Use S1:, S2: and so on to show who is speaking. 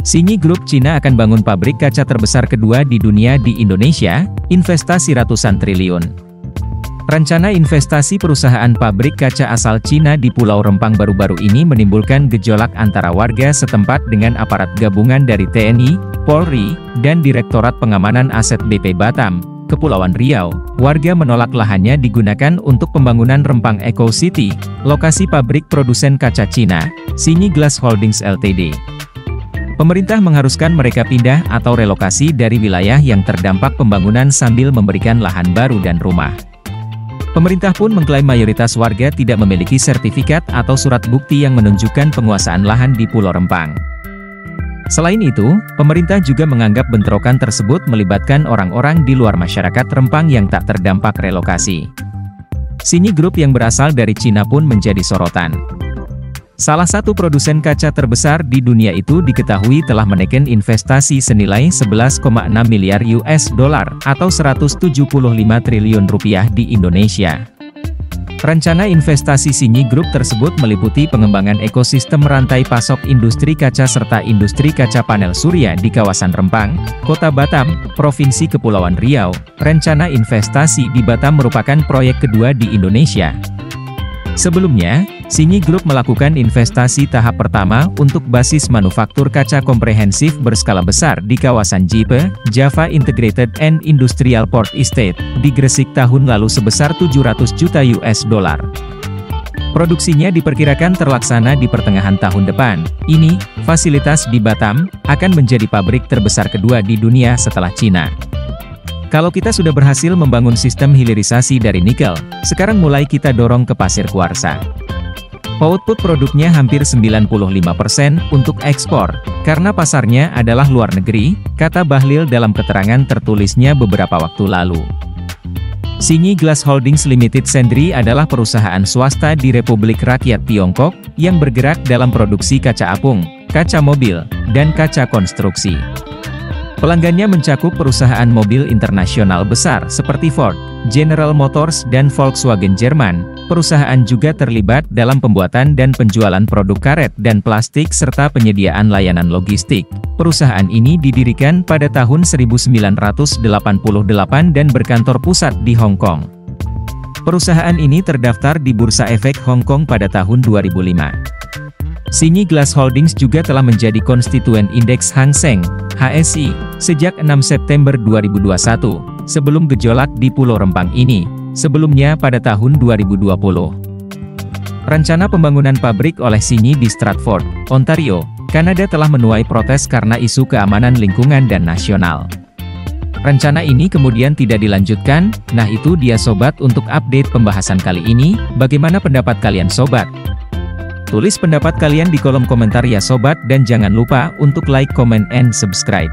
S1: Xingyi Group Cina akan bangun pabrik kaca terbesar kedua di dunia di Indonesia, investasi ratusan triliun. Rencana investasi perusahaan pabrik kaca asal Cina di Pulau Rempang baru-baru ini menimbulkan gejolak antara warga setempat dengan aparat gabungan dari TNI, Polri, dan Direktorat Pengamanan Aset BP Batam, Kepulauan Riau. Warga menolak lahannya digunakan untuk pembangunan Rempang Eco City, lokasi pabrik produsen kaca Cina, Xingyi Glass Holdings Ltd. Pemerintah mengharuskan mereka pindah atau relokasi dari wilayah yang terdampak pembangunan sambil memberikan lahan baru dan rumah. Pemerintah pun mengklaim mayoritas warga tidak memiliki sertifikat atau surat bukti yang menunjukkan penguasaan lahan di Pulau Rempang. Selain itu, pemerintah juga menganggap bentrokan tersebut melibatkan orang-orang di luar masyarakat Rempang yang tak terdampak relokasi. Xingyi Group yang berasal dari Cina pun menjadi sorotan. Salah satu produsen kaca terbesar di dunia itu diketahui telah menaikkan investasi senilai 11,6 miliar US dollar atau 175 triliun rupiah di Indonesia. Rencana investasi Xingyi Group tersebut meliputi pengembangan ekosistem rantai pasok industri kaca serta industri kaca panel surya di kawasan Rempang, Kota Batam, Provinsi Kepulauan Riau. Rencana investasi di Batam merupakan proyek kedua di Indonesia. Sebelumnya, Xingyi Group melakukan investasi tahap pertama untuk basis manufaktur kaca komprehensif berskala besar di kawasan JIPE, Java Integrated and Industrial Port Estate, di Gresik tahun lalu sebesar 700 juta US dollar. Produksinya diperkirakan terlaksana di pertengahan tahun depan. Ini, fasilitas di Batam, akan menjadi pabrik terbesar kedua di dunia setelah Cina. Kalau kita sudah berhasil membangun sistem hilirisasi dari nikel, sekarang mulai kita dorong ke pasir kuarsa. Output produknya hampir 95% untuk ekspor, karena pasarnya adalah luar negeri, kata Bahlil dalam keterangan tertulisnya beberapa waktu lalu. Xingyi Glass Holdings Limited Sendri adalah perusahaan swasta di Republik Rakyat Tiongkok, yang bergerak dalam produksi kaca apung, kaca mobil, dan kaca konstruksi. Pelanggannya mencakup perusahaan mobil internasional besar seperti Ford, General Motors dan Volkswagen Jerman. Perusahaan juga terlibat dalam pembuatan dan penjualan produk karet dan plastik serta penyediaan layanan logistik. Perusahaan ini didirikan pada tahun 1988 dan berkantor pusat di Hong Kong. Perusahaan ini terdaftar di Bursa Efek Hong Kong pada tahun 2005. Xingyi Glass Holdings juga telah menjadi konstituen indeks Hang Seng, HSI, sejak 6 September 2021, sebelum gejolak di Pulau Rempang ini, sebelumnya pada tahun 2020. Rencana pembangunan pabrik oleh Xingyi di Stratford, Ontario, Kanada telah menuai protes karena isu keamanan lingkungan dan nasional. Rencana ini kemudian tidak dilanjutkan. Nah itu dia sobat untuk update pembahasan kali ini. Bagaimana pendapat kalian sobat? Tulis pendapat kalian di kolom komentar ya sobat dan jangan lupa untuk like, comment, and subscribe.